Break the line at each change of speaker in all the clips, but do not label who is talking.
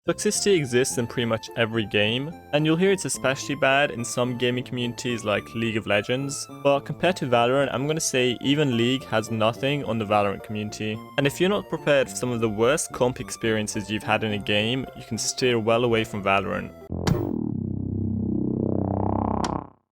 Toxicity exists in pretty much every game, and you'll hear it's especially bad in some gaming communities like League of Legends, but compared to Valorant, I'm gonna say even League has nothing on the Valorant community. And if you're not prepared for some of the worst comp experiences you've had in a game, you can steer well away from Valorant.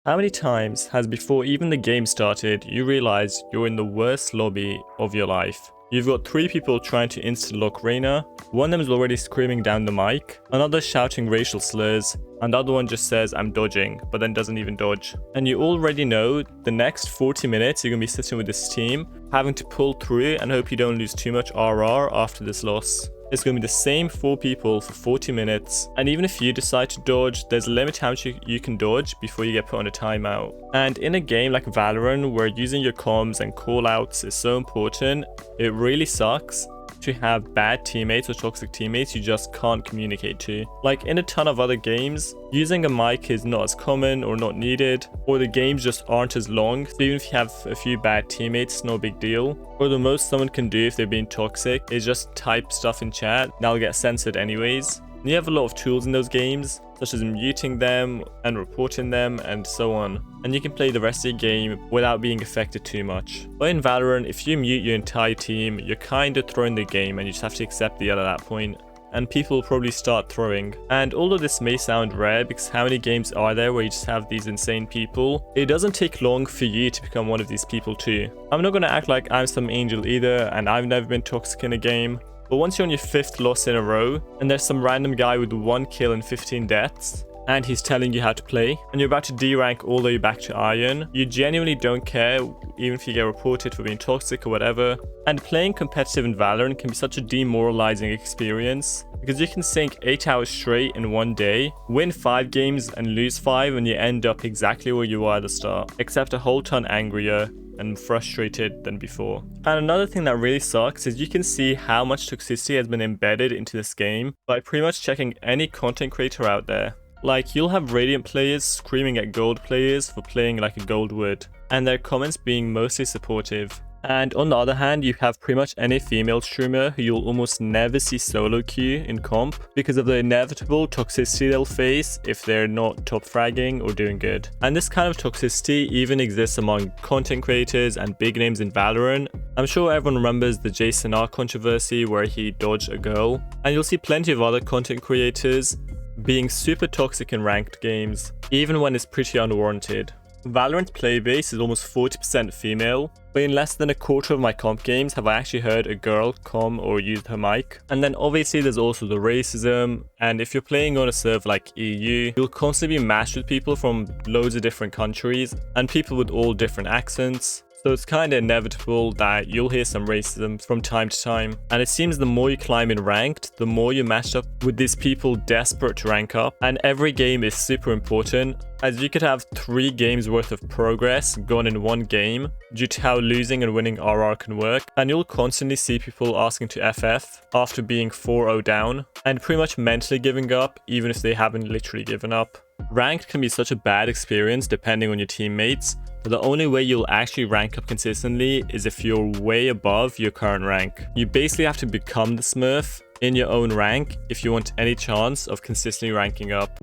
How many times has before even the game started, you realized you're in the worst lobby of your life? You've got 3 people trying to insta-lock Reyna, one of them is already screaming down the mic, another shouting racial slurs, and the other one just says I'm dodging, but then doesn't even dodge. And you already know the next 40 minutes you're going to be sitting with this team, having to pull through and hope you don't lose too much RR after this loss. It's going to be the same 4 people for 40 minutes, and even if you decide to dodge, there's a limit how much you can dodge before you get put on a timeout. And in a game like Valorant, where using your comms and callouts is so important, it really sucks to have bad teammates or toxic teammates you just can't communicate to. Like in a ton of other games, using a mic is not as common or not needed, or the games just aren't as long, so even if you have a few bad teammates, it's no big deal. Or the most someone can do if they're being toxic is just type stuff in chat, and that'll get censored anyways. And you have a lot of tools in those games, such as muting them and reporting them and so on. And you can play the rest of your game without being affected too much. But in Valorant, if you mute your entire team, you're kind of throwing the game and you just have to accept the L at that point. And people will probably start throwing. And although this may sound rare, because how many games are there where you just have these insane people, it doesn't take long for you to become one of these people too. I'm not going to act like I'm some angel either, and I've never been toxic in a game. But once you're on your 5th loss in a row, and there's some random guy with 1 kill and 15 deaths, and he's telling you how to play, and you're about to D-rank all the way back to Iron, you genuinely don't care, even if you get reported for being toxic or whatever. And playing competitive in Valorant can be such a demoralizing experience, because you can sink 8 hours straight in one day, win 5 games and lose 5, and you end up exactly where you were at the start, except a whole ton angrier and frustrated than before. And another thing that really sucks is you can see how much toxicity has been embedded into this game by pretty much checking any content creator out there. Like, you'll have Radiant players screaming at Gold players for playing like a Gold would, and their comments being mostly supportive. And on the other hand, you have pretty much any female streamer who you'll almost never see solo queue in comp because of the inevitable toxicity they'll face if they're not top fragging or doing good. And this kind of toxicity even exists among content creators and big names in Valorant. I'm sure everyone remembers the Jason R controversy where he dodged a girl, and you'll see plenty of other content creators being super toxic in ranked games, even when it's pretty unwarranted. Valorant's playbase is almost 40% female, but in less than a quarter of my comp games have I actually heard a girl come or use her mic. And then obviously there's also the racism, and if you're playing on a server like EU, you'll constantly be matched with people from loads of different countries, and people with all different accents. So it's kind of inevitable that you'll hear some racism from time to time. And it seems the more you climb in ranked, the more you're matched up with these people desperate to rank up. And every game is super important, as you could have 3 games worth of progress gone in one game due to how losing and winning RR can work. And you'll constantly see people asking to FF after being 4-0 down and pretty much mentally giving up even if they haven't literally given up. Ranked can be such a bad experience depending on your teammates, but the only way you'll actually rank up consistently is if you're way above your current rank. You basically have to become the Smurf in your own rank if you want any chance of consistently ranking up.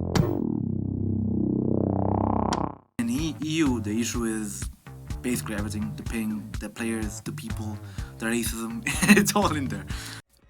In EU, the issue is basically everything: the ping, the players, the people, the racism. It's all in there.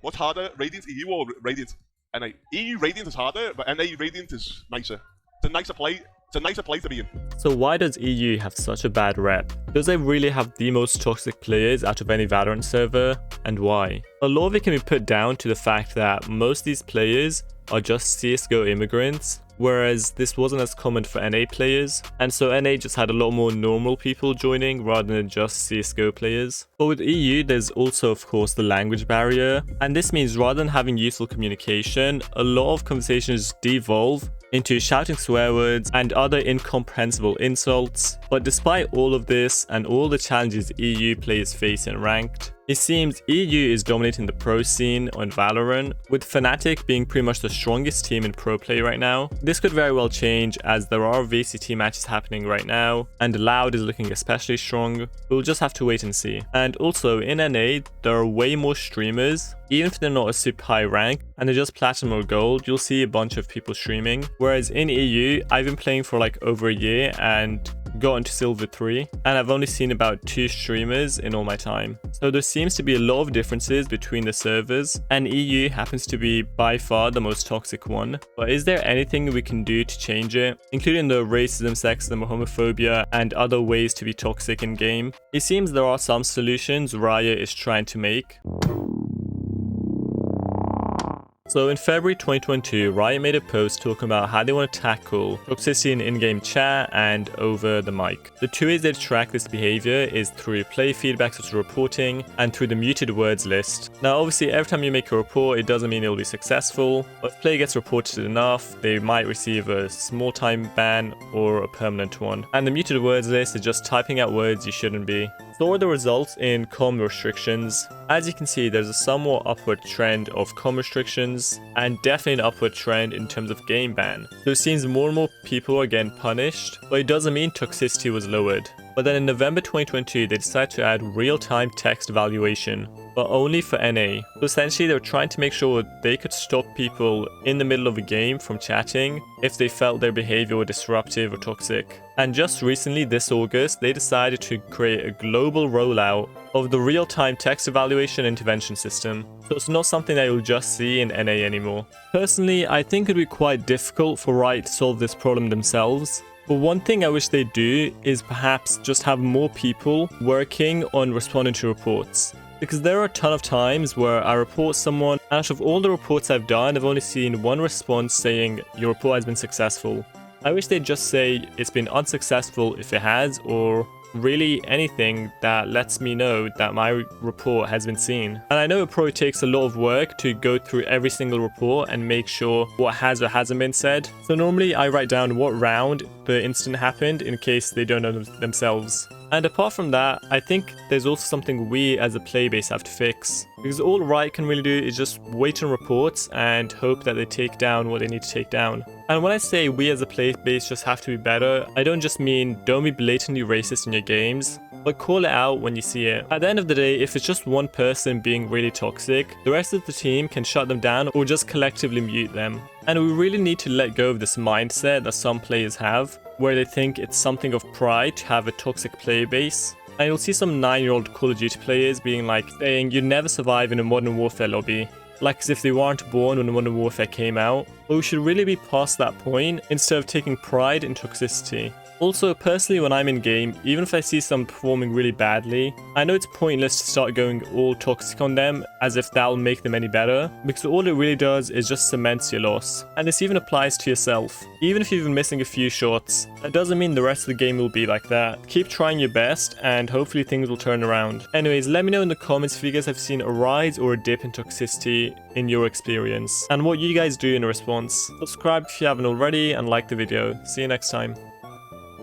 What's harder, Radiant EU or Radiant NA? EU Radiant is harder, but NA Radiant is nicer. It's a nicer play. It's a nicer place to be in.
So why does EU have such a bad rep? Does they really have the most toxic players out of any Valorant server? And why? A lot of it can be put down to the fact that most of these players are just CSGO immigrants, whereas this wasn't as common for NA players, and so NA just had a lot more normal people joining rather than just CSGO players. But with EU, there's also of course the language barrier, and this means rather than having useful communication, a lot of conversations devolve into shouting swear words and other incomprehensible insults. But despite all of this and all the challenges EU players face in ranked, It seems EU is dominating the pro scene on Valorant, with Fnatic being pretty much the strongest team in pro play right now. This could very well change as there are VCT matches happening right now, and Loud is looking especially strong. We'll just have to wait and see. And also in NA, there are way more streamers. Even if they're not a super high rank and they're just platinum or gold, you'll see a bunch of people streaming. Whereas in EU, I've been playing for like over a year and gotten to silver 3, and I've only seen about 2 streamers in all my time. So there seems to be a lot of differences between the servers, and EU happens to be by far the most toxic one. But is there anything we can do to change it, including the racism, sexism, homophobia, and other ways to be toxic in game? It seems there are some solutions Riot is trying to make. So in February 2022, Riot made a post talking about how they want to tackle toxicity in in-game chat and over the mic. The 2 ways they track this behavior is through player feedback such as reporting and through the muted words list. Now obviously every time you make a report, it doesn't mean it'll be successful, but if player gets reported enough, they might receive a small time ban or a permanent one. And the muted words list is just typing out words you shouldn't be. So are the results in comm restrictions. As you can see, there's a somewhat upward trend of comm restrictions and definitely an upward trend in terms of game ban. So it seems more and more people are getting punished, but it doesn't mean toxicity was lowered. But then in November 2022, they decided to add real-time text evaluation, but only for NA. So essentially they were trying to make sure they could stop people in the middle of a game from chatting if they felt their behavior was disruptive or toxic. And just recently, this August, they decided to create a global rollout of the real-time text evaluation intervention system. So it's not something that you'll just see in NA anymore. Personally, I think it would be quite difficult for Riot to solve this problem themselves. But one thing I wish they'd do is perhaps just have more people working on responding to reports. Because there are a ton of times where I report someone, and out of all the reports I've done, I've only seen one response saying your report has been successful. I wish they'd just say it's been unsuccessful if it has, or really anything that lets me know that my report has been seen. And I know it probably takes a lot of work to go through every single report and make sure what has or hasn't been said. So normally I write down what round the incident happened in case they don't know themselves. And apart from that, I think there's also something we as a player base have to fix. Because all Riot can really do is just wait on reports and hope that they take down what they need to take down. And when I say we as a player base just have to be better, I don't just mean don't be blatantly racist in your games, but call it out when you see it. At the end of the day, if it's just one person being really toxic, the rest of the team can shut them down or just collectively mute them. And we really need to let go of this mindset that some players have, where they think it's something of pride to have a toxic player base. And you'll see some 9-year-old Call of Duty players being like saying you'd never survive in a Modern Warfare lobby. Like as if they weren't born when Modern Warfare came out. But we should really be past that point instead of taking pride in toxicity. Also, personally, when I'm in game, even if I see someone performing really badly, I know it's pointless to start going all toxic on them as if that'll make them any better, because all it really does is just cements your loss. And this even applies to yourself. Even if you've been missing a few shots, that doesn't mean the rest of the game will be like that. Keep trying your best and hopefully things will turn around. Anyways, let me know in the comments if you guys have seen a rise or a dip in toxicity in your experience, and what you guys do in response. Subscribe if you haven't already and like the video. See you next time.